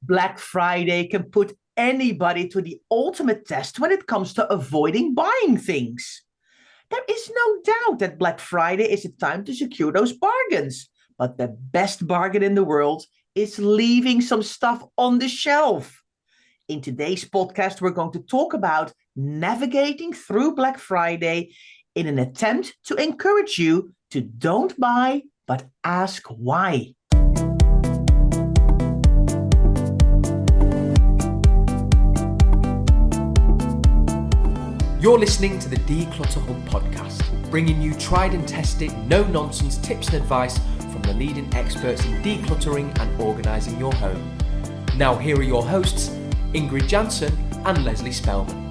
Black Friday can put anybody to the ultimate test when it comes to avoiding buying things. There is no doubt that Black Friday is a time to secure those bargains. But the best bargain in the world is leaving some stuff on the shelf. In today's podcast, we're going to talk about navigating through Black Friday in an attempt to encourage you to don't buy, but ask why. You're listening to the Declutter Hub podcast, bringing you tried and tested, no-nonsense tips and advice from the leading experts in decluttering and organising your home. Now here are your hosts, Ingrid Jansen and Leslie Spellman.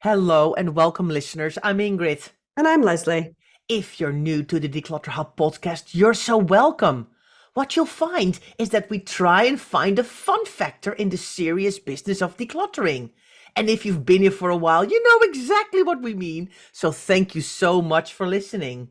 Hello and welcome, listeners. I'm Ingrid. And I'm Leslie. If you're new to the Declutter Hub podcast, you're so welcome. What you'll find is that we try and find a fun factor in the serious business of decluttering. And if you've been here for a while, you know exactly what we mean. So thank you so much for listening.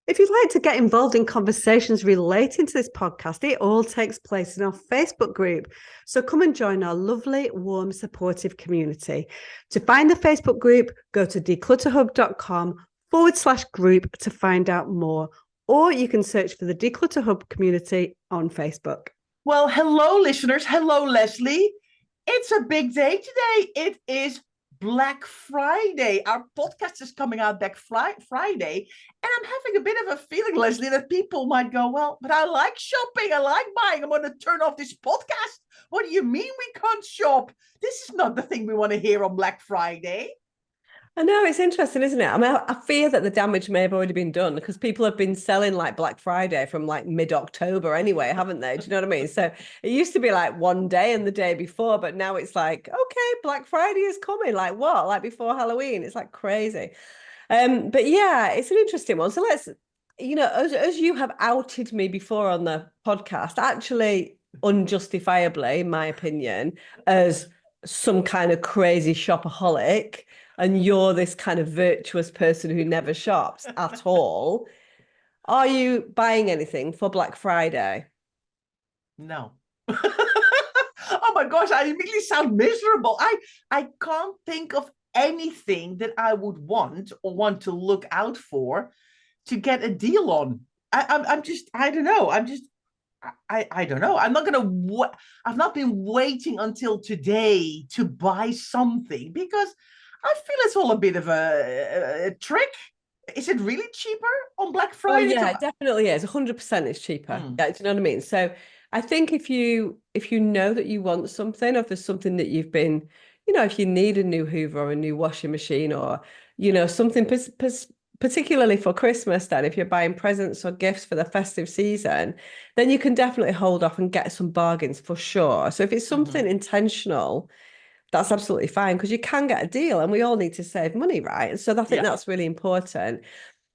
If you'd like to get involved in conversations relating to this podcast, it all takes place in our Facebook group. So come and join our lovely, warm, supportive community. To find the Facebook group, go to declutterhub.com/group to find out more, or you can search for the Declutter Hub community on Facebook. Well, hello, listeners. Hello, Leslie. It's a big day today. It is Black Friday. Our podcast is coming out Black Friday, and I'm having a bit of a feeling, Leslie, that people might go, well, but I like shopping. I like buying. I'm going to turn off this podcast. What do you mean we can't shop? This is not the thing we want to hear on Black Friday. I know, it's interesting, isn't it? I mean, I fear that the damage may have already been done because people have been selling like Black Friday from like mid-October anyway, haven't they? Do you know what I mean? So it used to be like one day and the day before, but now it's like, okay, Black Friday is coming. Like what? Like before Halloween? It's like crazy. But yeah, it's an interesting one. So let's, as you have outed me before on the podcast, actually unjustifiably, in my opinion, as some kind of crazy shopaholic, and you're this kind of virtuous person who never shops at all. Are you buying anything for Black Friday? No. Oh my gosh, I immediately sound miserable. I can't think of anything that I would want or want to look out for to get a deal on. I don't know. I don't know. I've not been waiting until today to buy something because I feel it's all a bit of a trick. Is it really cheaper on Black Friday? Oh, yeah, it definitely is. 100% it's cheaper. Yeah, do you know what I mean? So I think if you know that you want something, or if there's something that you've been, if you need a new Hoover or a new washing machine or, something particularly for Christmas, then if you're buying presents or gifts for the festive season, then you can definitely hold off and get some bargains for sure. So if it's something intentional, that's absolutely fine because you can get a deal and we all need to save money, right? And so I think that's really important.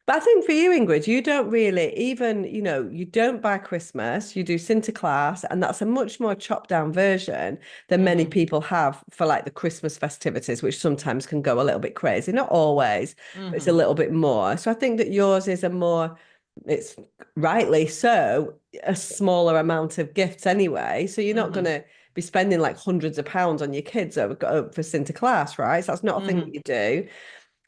But I think for you, Ingrid, you don't really even, you don't buy Christmas, you do Sinterklaas, and that's a much more chopped down version than many people have for like the Christmas festivities, which sometimes can go a little bit crazy. Not always, but it's a little bit more. So I think that yours is it's rightly so, a smaller amount of gifts anyway. So you're not going to be spending like hundreds of pounds on your kids for Sinterklaas, right? So that's not a thing that you do.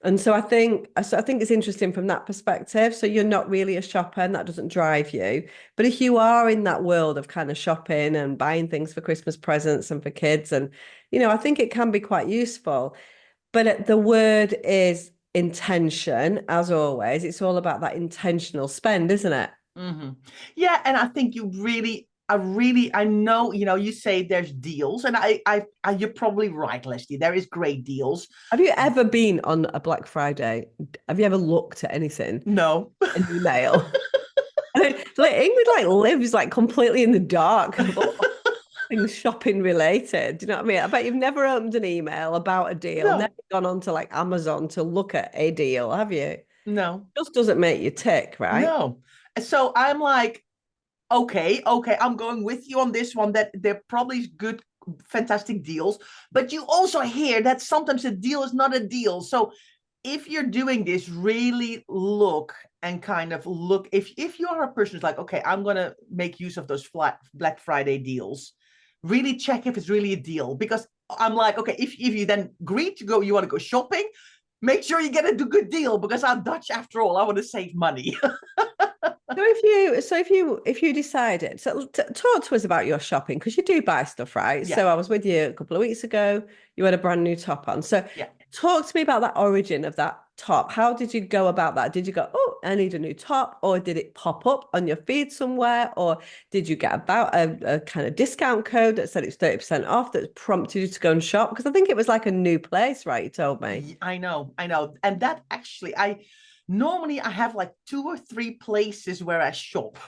And so I think it's interesting from that perspective. So you're not really a shopper and that doesn't drive you. But if you are in that world of kind of shopping and buying things for Christmas presents and for kids, and, I think it can be quite useful. But the word is intention, as always. It's all about that intentional spend, isn't it? Yeah, and I think I know, you say there's deals, and you're probably right, Leslie. There is great deals. Have you ever been on a Black Friday? Have you ever looked at anything? No. An email? Ingrid lives completely in the dark. Things shopping related. Do you know what I mean? I bet you've never opened an email about a deal, never gone on to Amazon to look at a deal, have you? No. It just doesn't make you tick, right? No. So I'm like, okay, I'm going with you on this one, that they're probably good, fantastic deals. But you also hear that sometimes a deal is not a deal. So if you're doing this, really look and kind of look. If you are a person who's like, okay, I'm gonna make use of those Black Friday deals, really check if it's really a deal. Because I'm like, okay, if you then agree to go, you want to go shopping, make sure you get a good deal, because I'm Dutch after all. I want to save money. If you decided, talk to us about your shopping, because you do buy stuff, right? Yeah. So I was with you a couple of weeks ago. You had a brand new top on. So Yeah. talk to me about that origin of that top. How did you go about that? Did you go, oh, I need a new top, or did it pop up on your feed somewhere, or did you get about a kind of discount code that said it's 30% off that prompted you to go and shop? Because I think it was like a new place, right? You told me. I know. And that actually, normally I have like 2 or 3 places where I shop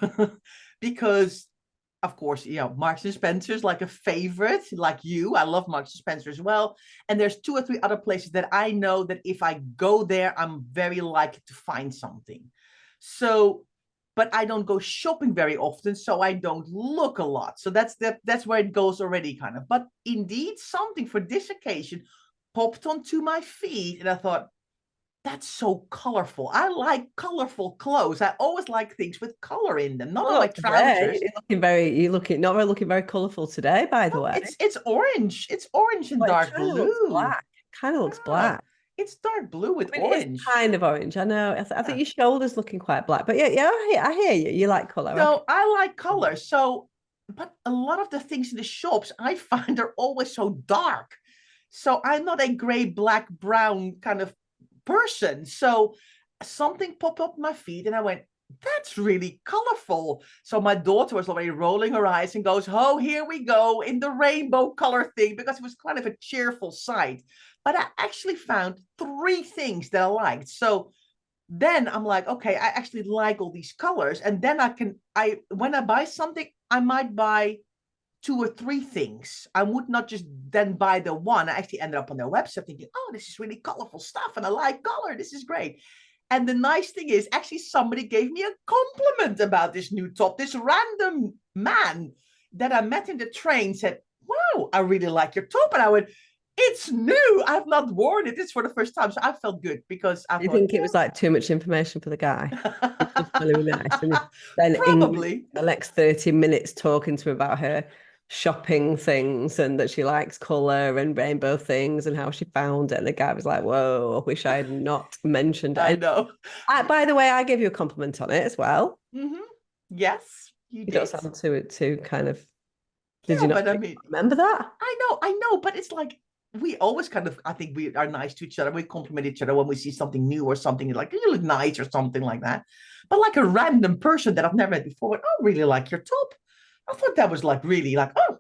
because of course, Marks and Spencer's like a favorite, like you. I love Marks and Spencer as well. And there's 2 or 3 other places that I know that if I go there, I'm very likely to find something. So, but I don't go shopping very often, so I don't look a lot. So that's where it goes already, kind of. But indeed, something for this occasion popped onto my feed, and I thought, that's so colorful. I like colorful clothes. I always like things with color in them, not on my trousers. You're looking very colorful today, by the No, way. it's orange. It's orange and Well, it dark kind of looks blue. black. Kind of looks Oh, black. it's dark blue with I mean, it is orange. kind of orange. I know. I think Yeah. your shoulders looking quite black. But yeah, I hear you. You like color. Okay. So I like color. So, but a lot of the things in the shops I find are always so dark. So I'm not a gray, black, brown kind of person. So something popped up my feed and I went, that's really colorful. So my daughter was already rolling her eyes and goes, oh, here we go in the rainbow color thing, because it was kind of a cheerful sight. But I actually found 3 things that I liked. So then I'm like, okay, I actually like all these colors. And then when I buy something, I might buy 2 or 3 things. I would not just then buy the one. I actually ended up on their website thinking, oh, this is really colorful stuff and I like color. This is great. And the nice thing is, actually, somebody gave me a compliment about this new top. This random man that I met in the train said, wow, I really like your top. And I went, it's new. I've not worn it. It's for the first time. So I felt good because I You thought, think it was like too much information for the guy? It's just really nice. And then probably. the next 30 minutes talking to him about her shopping things and that she likes color and rainbow things and how she found it. And the guy was like, whoa, I wish I had not mentioned it. I know. By the way, I gave you a compliment on it as well. Mm-hmm. Yes, you You don't did. sound too kind of, did Yeah, you not but I mean, remember that? I know, but it's like we always kind of, I think we are nice to each other. We compliment each other when we see something new or something like you look nice or something like that. But like a random person that I've never met before, I really like your top. I thought that was like really like, oh,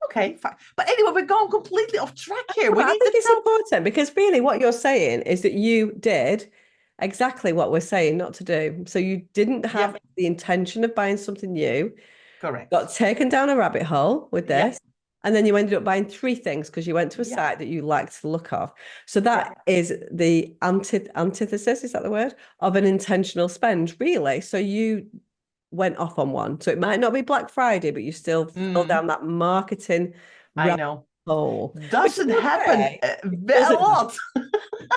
okay, fine. But anyway, we're going completely off track here. We I need think to it's tell. important because really what you're saying is that you did exactly what we're saying not to do. So you didn't have Yeah, the intention of buying something new, correct. got taken down a rabbit hole with Yeah, this, and then you ended up buying 3 things because you went to a yeah, site that you liked the look of. So yeah, that is the antithesis, is that the word, of an intentional spend, really. So you went off on one. So it might not be Black Friday, but you still fell down that marketing I rabbit know. hole. Which Doesn't is happen okay. a lot.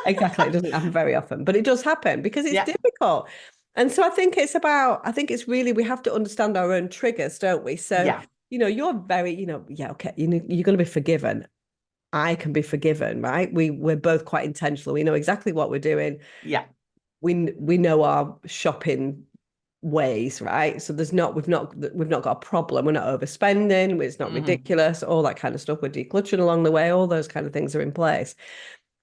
Exactly. It doesn't happen very often, but it does happen because it's Yeah, difficult. And so I think it's really, we have to understand our own triggers, don't we? So, yeah, you're very, yeah, okay, you're going to be forgiven. I can be forgiven, right? We're both quite intentional. We know exactly what we're doing. yeah, We know our shopping ways, right? So we've not got a problem. We're not overspending. It's not ridiculous. All that kind of stuff. We're decluttering along the way. All those kind of things are in place.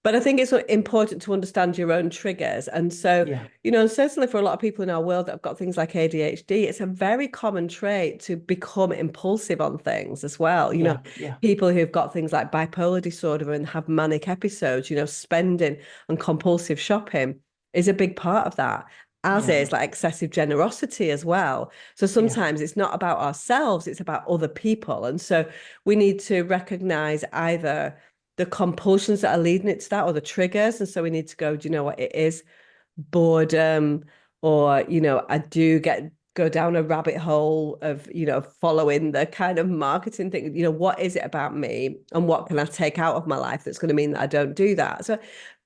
But I think it's important to understand your own triggers. And so, yeah, certainly for a lot of people in our world that have got things like ADHD, it's a very common trait to become impulsive on things as well. yeah, yeah, People who've got things like bipolar disorder and have manic episodes, spending and compulsive shopping is a big part of that, as yeah, is like excessive generosity as well. So yeah, sometimes it's not about ourselves, it's about other people. And so we need to recognize either the compulsions that are leading it to that or the triggers. And so we need to go, do you know what it is? Boredom, or, I do go down a rabbit hole of, following the kind of marketing thing. What is it about me and what can I take out of my life that's going to mean that I don't do that? So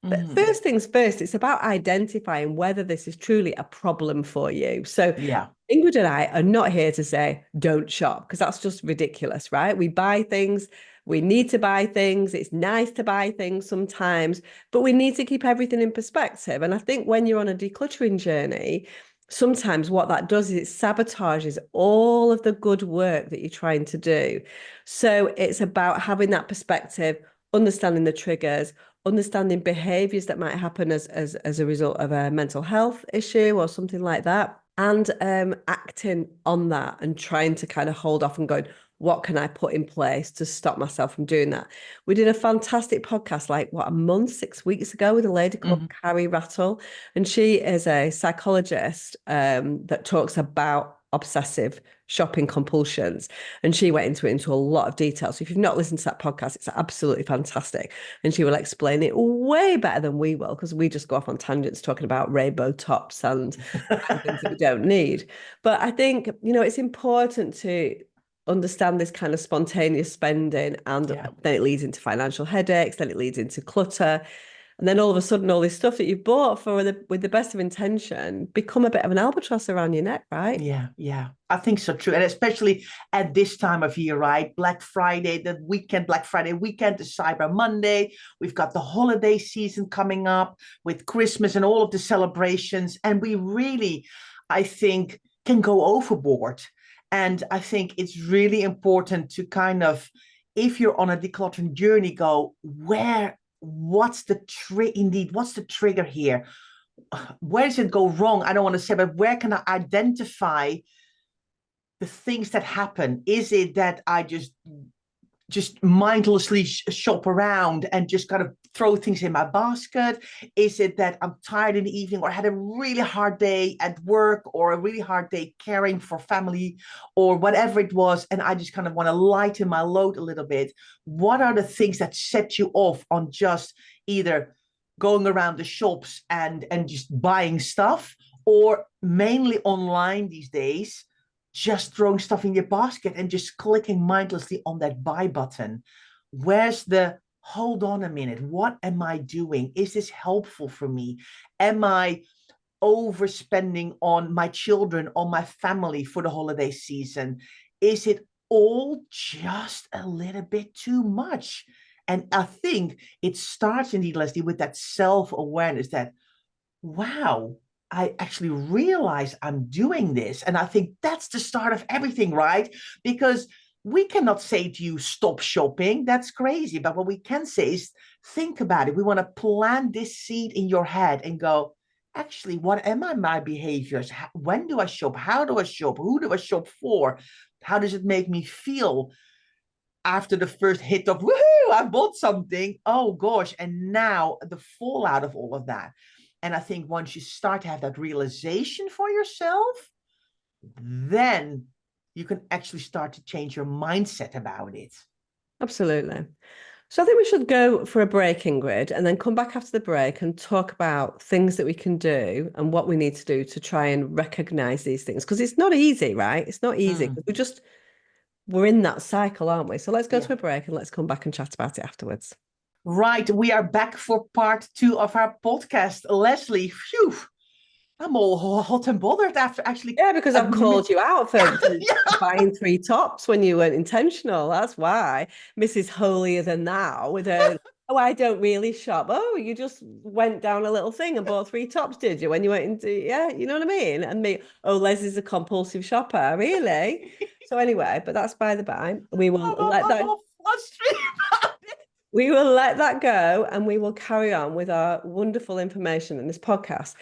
But Mhm. first things first, it's about identifying whether this is truly a problem for you. So Yeah. Ingrid and I are not here to say, don't shop, because that's just ridiculous, right? We buy things, we need to buy things. It's nice to buy things sometimes, but we need to keep everything in perspective. And I think when you're on a decluttering journey, sometimes what that does is it sabotages all of the good work that you're trying to do. So it's about having that perspective, understanding the triggers, understanding behaviors that might happen as a result of a mental health issue or something like that, and acting on that and trying to kind of hold off and going, what can I put in place to stop myself from doing that? We did a fantastic podcast, like a month, 6 weeks ago, with a lady called Carrie Rattle. And she is a psychologist that talks about obsessive shopping compulsions. And she went into a lot of detail. So if you've not listened to that podcast, it's absolutely fantastic. And she will explain it way better than we will, because we just go off on tangents talking about rainbow tops and things that we don't need. But I think, it's important to understand this kind of spontaneous spending, and then it leads into financial headaches, then it leads into clutter. And then all of a sudden, all this stuff that you've bought with the best of intention become a bit of an albatross around your neck, right? Yeah. I think so too. And especially at this time of year, right? Black Friday, the weekend, Black Friday weekend, the Cyber Monday. We've got the holiday season coming up with Christmas and all of the celebrations. And we really, I think, can go overboard. And I think it's really important to kind of, if you're on a decluttering journey, go, what's the trigger here? Where does it go wrong? I don't want to say, but where can I identify the things that happen? Is it that I just mindlessly shop around and just kind of throw things in my basket? Is it that I'm tired in the evening, or had a really hard day at work, or a really hard day caring for family, or whatever it was, and I just kind of want to lighten my load a little bit? What are the things that set you off on just either going around the shops and just buying stuff, or mainly online these days, just throwing stuff in your basket and just clicking mindlessly on that buy button? Where's the hold on a minute? What am I doing? Is this helpful for me? Am I overspending on my children, on my family for the holiday season? Is it all just a little bit too much? And I think it starts indeed, Leslie, with that self-awareness that, wow, I actually realize I'm doing this. And I think that's the start of everything, right? Because we cannot say to you, stop shopping. That's crazy. But what we can say is, think about it. We want to plant this seed in your head and go, actually, what am my behaviors? When do I shop? How do I shop? Who do I shop for? How does it make me feel after the first hit of, woohoo, I bought something? Oh gosh. And now the fallout of all of that. And I think once you start to have that realization for yourself, then you can actually start to change your mindset about it. Absolutely. So I think we should go for a break, Ingrid, and then come back after the break and talk about things that we can do and what we need to do to try and recognize these things. Because it's not easy, right? It's not easy, because we're in that cycle, aren't we? So let's go to a break and let's come back and chat about it afterwards. Right. We are back for part 2 of our podcast. Leslie, phew, I'm all hot and bothered after actually. Yeah, because I've called you out for buying 3 tops when you weren't intentional. That's why. Mrs. Holier Than Thou with a, oh, I don't really shop. Oh, you just went down a little thing and bought 3 tops, did you? When you went into, yeah, you know what I mean? And me, oh, Leslie's a compulsive shopper, really? So anyway, but that's by the by. We will let that. We will let that go, and we will carry on with our wonderful information in this podcast.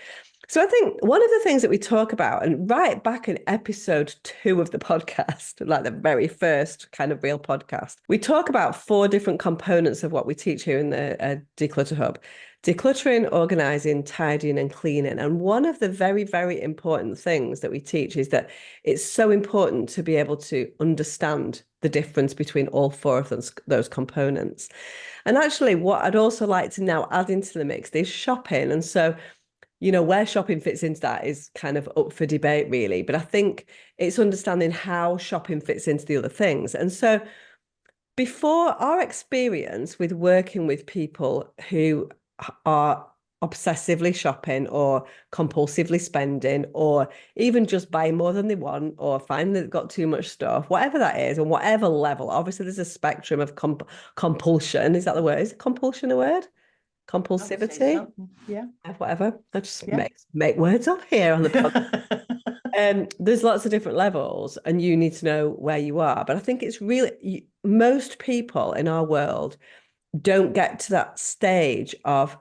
So I think one of the things that we talk about, and right back in episode 2 of the podcast, like the very first kind of real podcast, we talk about 4 different components of what we teach here in the Declutter Hub: decluttering, organizing, tidying, and cleaning. And one of the very, very important things that we teach is that it's so important to be able to understand the difference between all 4 of those components. And actually, what I'd also like to now add into the mix is shopping. And so, where shopping fits into that is kind of up for debate, really. But I think it's understanding how shopping fits into the other things. And so before, our experience with working with people who are obsessively shopping or compulsively spending or even just buying more than they want or finding they've got too much stuff, whatever that is, and whatever level. Obviously, there's a spectrum of compulsion. Is that the word? Is compulsion a word? I would say Compulsivity? so. Yeah. Whatever. I just Yeah. make words up here on the podcast. There's lots of different levels, and you need to know where you are. But I think it's really most people in our world don't get to that stage of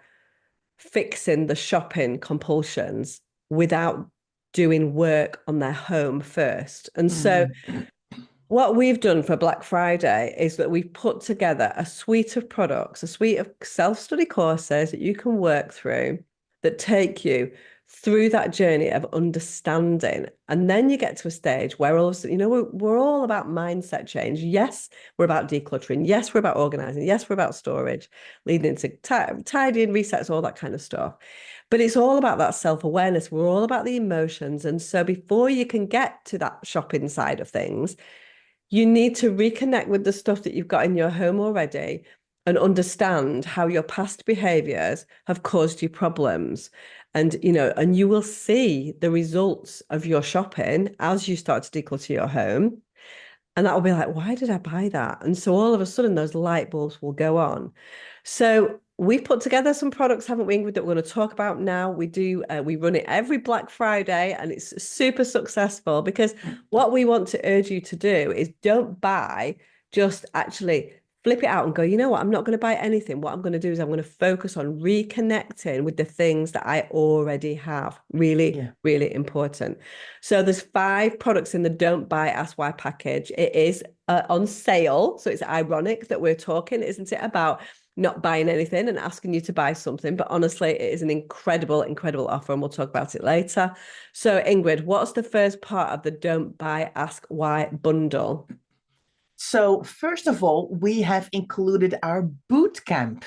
fixing the shopping compulsions without doing work on their home first. And so Mm. what we've done for Black Friday is that we've put together a suite of products, a suite of self-study courses that you can work through that take you through that journey of understanding. And then you get to a stage where also, we're all about mindset change. Yes, we're about decluttering. Yes, we're about organizing. Yes, we're about storage, leading into tidying, resets, all that kind of stuff. But it's all about that self-awareness. We're all about the emotions. And so before you can get to that shopping side of things, you need to reconnect with the stuff that you've got in your home already and understand how your past behaviors have caused you problems. And you will see the results of your shopping as you start to declutter your home. And that will be like, why did I buy that? And so all of a sudden, those light bulbs will go on. So we've put together some products, haven't we, Ingrid, that we're going to talk about now. We run it every Black Friday, and it's super successful because what we want to urge you to do is don't buy, just actually flip it out and go, you know what, I'm not going to buy anything. What I'm going to do is I'm going to focus on reconnecting with the things that I already have. Really, Yeah. really important. So there's 5 products in the Don't Buy, Ask Why package. It is on sale. So it's ironic that we're talking, isn't it, about not buying anything and asking you to buy something. But honestly, it is an incredible, incredible offer, and we'll talk about it later. So Ingrid, what's the first part of the Don't Buy, Ask Why bundle? So, first of all, we have included our boot camp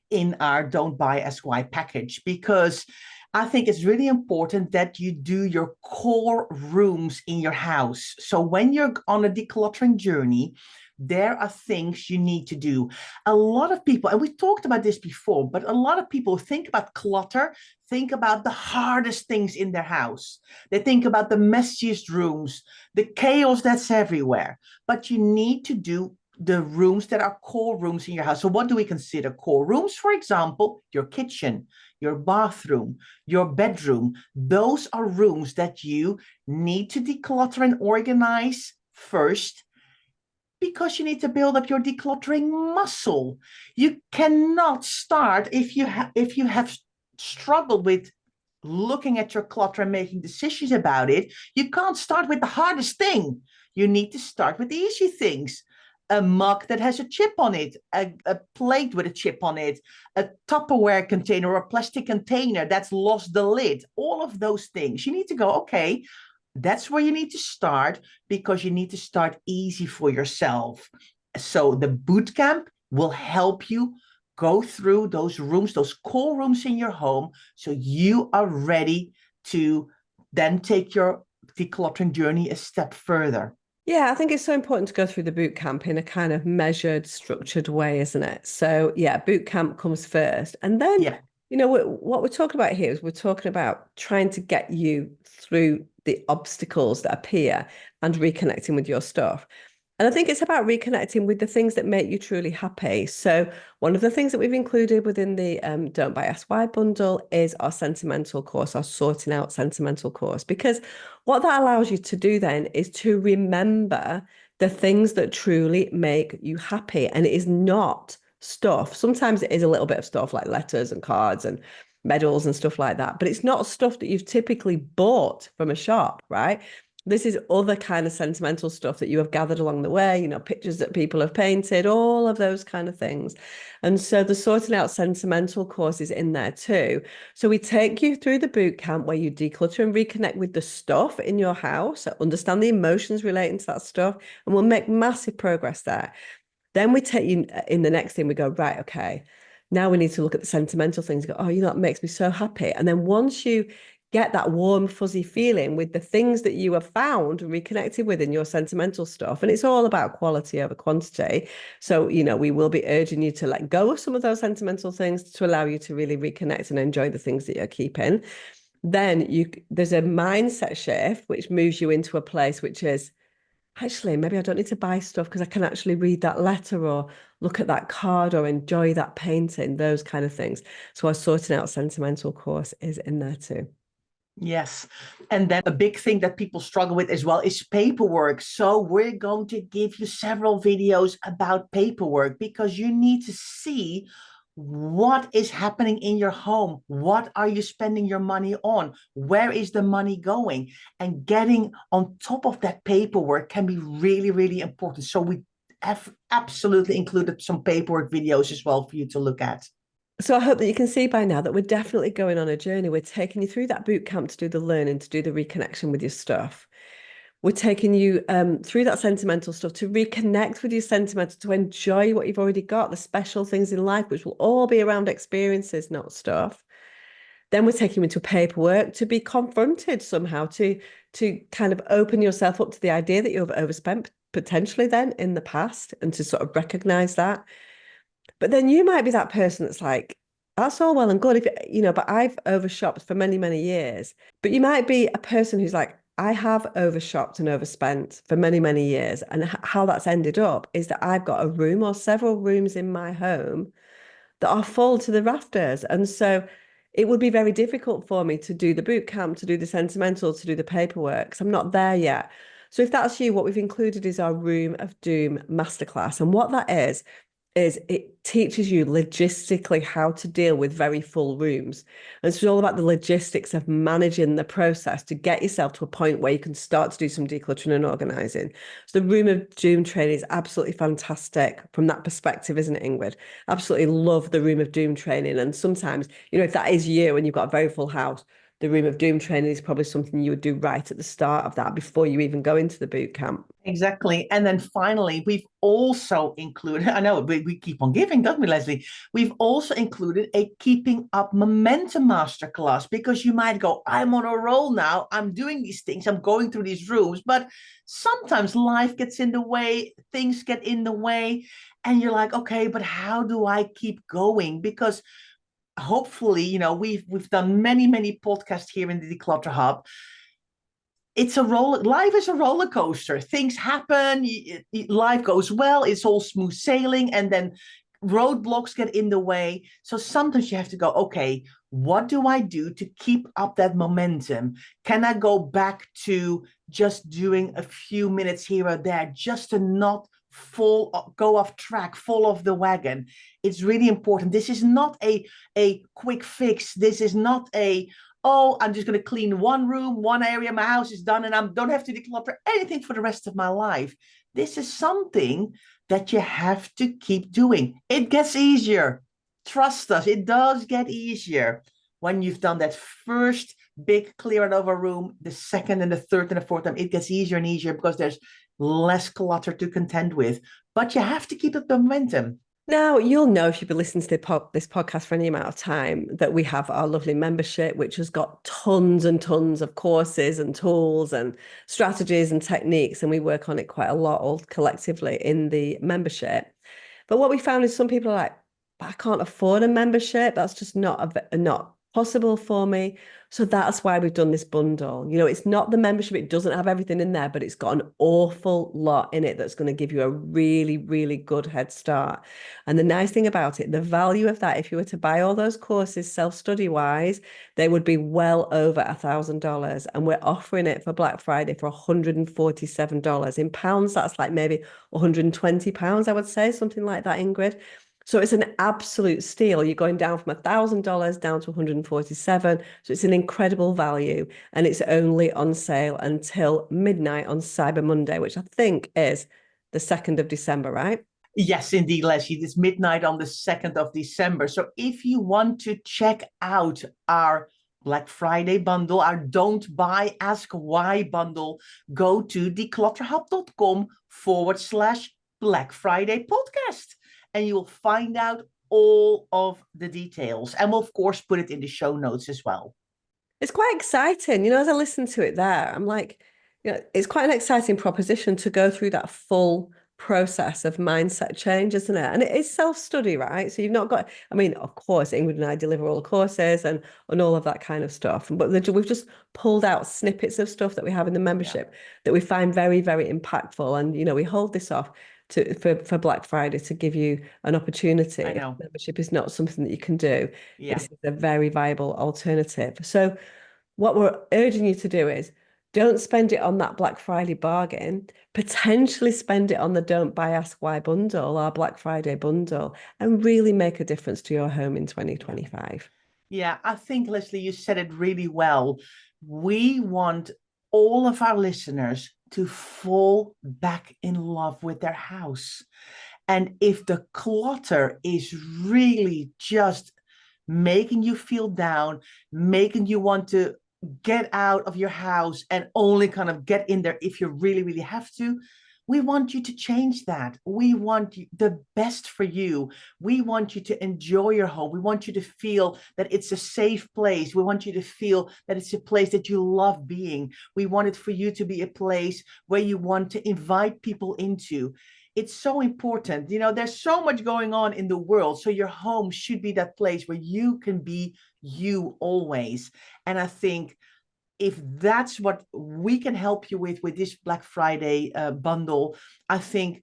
in our Don't Buy SY package because I think it's really important that you do your core rooms in your house. So, when you're on a decluttering journey, there are things you need to do. A lot of people, and we talked about this before, but a lot of people think about clutter, think about the hardest things in their house. They think about the messiest rooms, the chaos that's everywhere. But you need to do the rooms that are core rooms in your house. So, what do we consider core rooms? For example, your kitchen, your bathroom, your bedroom. Those are rooms that you need to declutter and organize first because you need to build up your decluttering muscle. You cannot start if you have struggled with looking at your clutter and making decisions about it. You can't start with the hardest thing. You need to start with the easy things. A mug that has a chip on it, a plate with a chip on it, a Tupperware container or a plastic container that's lost the lid, all of those things. You need to go, okay, that's where you need to start because you need to start easy for yourself. So the boot camp will help you go through those rooms, those core rooms in your home, so you are ready to then take your decluttering journey a step further. Yeah, I think it's so important to go through the boot camp in a kind of measured, structured way, isn't it? So, yeah, boot camp comes first. And then, Yeah. what we're talking about here is we're talking about trying to get you through the obstacles that appear and reconnecting with your stuff. And I think it's about reconnecting with the things that make you truly happy. So one of the things that we've included within the Don't Buy SY bundle is our sentimental course, our sorting out sentimental course, because what that allows you to do then is to remember the things that truly make you happy. And it is not stuff. Sometimes it is a little bit of stuff like letters and cards and medals and stuff like that, but it's not stuff that you've typically bought from a shop, right? This is other kind of sentimental stuff that you have gathered along the way, pictures that people have painted, all of those kind of things. And so the sorting out sentimental course is in there too. So we take you through the boot camp where you declutter and reconnect with the stuff in your house, understand the emotions relating to that stuff, and we'll make massive progress there. Then we take you in the next thing, we go, right, okay, now we need to look at the sentimental things. Go, oh, that makes me so happy. And then once you get that warm, fuzzy feeling with the things that you have found and reconnected with in your sentimental stuff. And it's all about quality over quantity. So, we will be urging you to let go of some of those sentimental things to allow you to really reconnect and enjoy the things that you're keeping. Then there's a mindset shift, which moves you into a place which is, actually, maybe I don't need to buy stuff because I can actually read that letter or look at that card or enjoy that painting, those kind of things. So our sorting out sentimental course is in there too. Yes. And then a big thing that people struggle with as well is paperwork. So we're going to give you several videos about paperwork because you need to see what is happening in your home. What are you spending your money on? Where is the money going? And getting on top of that paperwork can be really, really important. So we have absolutely included some paperwork videos as well for you to look at. So I hope that you can see by now that we're definitely going on a journey. We're taking you through that boot camp to do the learning, to do the reconnection with your stuff. We're taking you through that sentimental stuff to reconnect with your sentimental, to enjoy what you've already got, the special things in life, which will all be around experiences, not stuff. Then we're taking you into paperwork to be confronted somehow, to kind of open yourself up to the idea that you've overspent potentially then in the past and to sort of recognize that. But then you might be that person that's like, that's all well and good, but I've overshopped for many, many years. But you might be a person who's like, I have overshopped and overspent for many, many years. And how that's ended up is that I've got a room or several rooms in my home that are full to the rafters. And so it would be very difficult for me to do the boot camp, to do the sentimental, to do the paperwork, because I'm not there yet. So if that's you, what we've included is our Room of Doom masterclass. And what that is it teaches you logistically how to deal with very full rooms. And it's all about the logistics of managing the process to get yourself to a point where you can start to do some decluttering and organizing. So the Room of Doom training is absolutely fantastic from that perspective, isn't it, Ingrid? Absolutely love the Room of Doom training. And sometimes, if that is you and you've got a very full house, the Room of Doom training is probably something you would do right at the start of that before you even go into the boot camp. Exactly. And then finally, we've also included, I know we keep on giving, don't we, Leslie? We've also included a Keeping Up Momentum Masterclass because you might go, I'm on a roll now. I'm doing these things. I'm going through these rooms. But sometimes life gets in the way, things get in the way. And you're like, okay, but how do I keep going? Because hopefully, we've done many podcasts here in the Declutter Hub. Life is a roller coaster. Things happen, life goes well, it's all smooth sailing, and then roadblocks get in the way. So sometimes you have to go, okay, what do I do to keep up that momentum? Can I go back to just doing a few minutes here or there just to not go off track, fall off the wagon? It's really important. This is not a quick fix. This is not I'm just going to clean one room, one area, my house is done, and I don't have to declutter anything for the rest of my life. This is something that you have to keep doing. It gets easier. Trust us, it does get easier when you've done that first big clearing of a room, the second and the third and the fourth time. It gets easier and easier because there's less clutter to contend with. But you have to keep up the momentum. Now, you'll know if you've been listening to this podcast for any amount of time that we have our lovely membership, which has got tons and tons of courses and tools and strategies and techniques. And we work on it quite a lot all collectively in the membership. But what we found is some people are like, I can't afford a membership. That's just not possible for me. So that's why we've done this bundle. It's not the membership. It doesn't have everything in there, but it's got an awful lot in it that's going to give you a really, really good head start. And the nice thing about it, the value of that, if you were to buy all those courses self-study wise, they would be well over $1,000. And we're offering it for Black Friday for $147. In pounds, that's like maybe £120, I would say, something like that, Ingrid. So it's an absolute steal. You're going down from $1,000 down to 147. So it's an incredible value, and it's only on sale until midnight on Cyber Monday, which I think is the 2nd of December, right? Yes, indeed, Leslie. It's midnight on the 2nd of December. So if you want to check out our Black Friday bundle, our Don't Buy, Ask Why bundle, go to declutterhub.com/Black Friday podcast. And you will find out all of the details. And we'll, of course, put it in the show notes as well. It's quite exciting. As I listen to it there, I'm like, it's quite an exciting proposition to go through that full process of mindset change, isn't it? And it is self-study, right? So you've not got, I mean, of course, Ingrid and I deliver all the courses and all of that kind of stuff. But we've just pulled out snippets of stuff that we have in the membership that we find very, very impactful. And, we hold this off for Black Friday to give you an opportunity. I know. If membership is not something that you can do. Yeah. This is a very viable alternative. So what we're urging you to do is don't spend it on that Black Friday bargain, potentially spend it on the Don't Buy, Ask Why bundle, our Black Friday bundle, and really make a difference to your home in 2025. Yeah, I think, Leslie, you said it really well. We want all of our listeners to fall back in love with their house. And if the clutter is really just making you feel down, making you want to get out of your house and only kind of get in there if you really, really have to, we want you to change that. We want the best for you. We want you to enjoy your home. We want you to feel that it's a safe place. We want you to feel that it's a place that you love being. We want it for you to be a place where you want to invite people into. It's so important. There's so much going on in the world. So your home should be that place where you can be you always. And I think if that's what we can help you with this Black Friday bundle, I think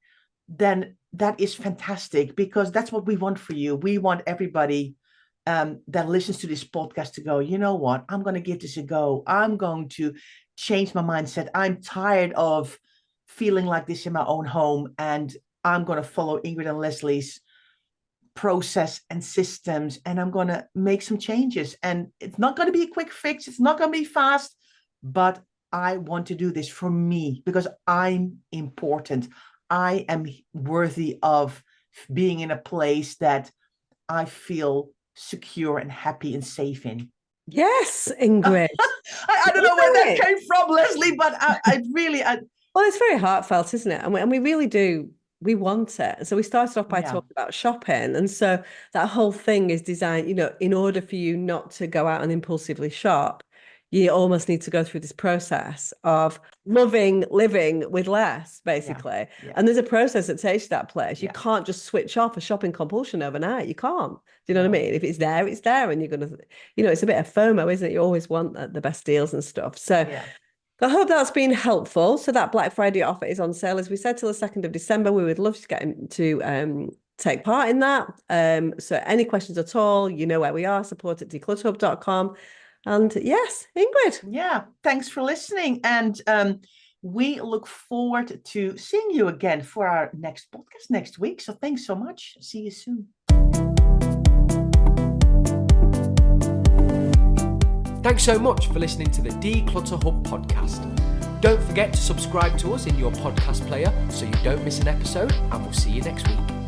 then that is fantastic, because that's what we want for you. We want everybody that listens to this podcast to go, you know what, I'm going to give this a go. I'm going to change my mindset. I'm tired of feeling like this in my own home, and I'm going to follow Ingrid and Leslie's process and systems, and I'm going to make some changes. And it's not going to be a quick fix. It's not going to be fast, but I want to do this for me because I'm important. I am worthy of being in a place that I feel secure and happy and safe in. Yes, Ingrid. I don't know where that came from, Leslie, but I really... Well, it's very heartfelt, isn't it? And we really do. We want it. And so we started off by talking about shopping. And so that whole thing is designed, in order for you not to go out and impulsively shop, you almost need to go through this process of living with less, basically. Yeah. And there's a process that takes you to that place. You can't just switch off a shopping compulsion overnight. You can't. Do you know what I mean? If it's there, it's there. And you're going to, it's a bit of FOMO, isn't it? You always want the best deals and stuff. So I hope that's been helpful. So that Black Friday offer is on sale, as we said, till the 2nd of December. We would love to get to take part in that. So any questions at all, you know where we are, support@declutterhub.com. And yes, Ingrid. Yeah, thanks for listening. And we look forward to seeing you again for our next podcast next week. So thanks so much. See you soon. Thanks so much for listening to the Declutter Hub podcast. Don't forget to subscribe to us in your podcast player so you don't miss an episode, and we'll see you next week.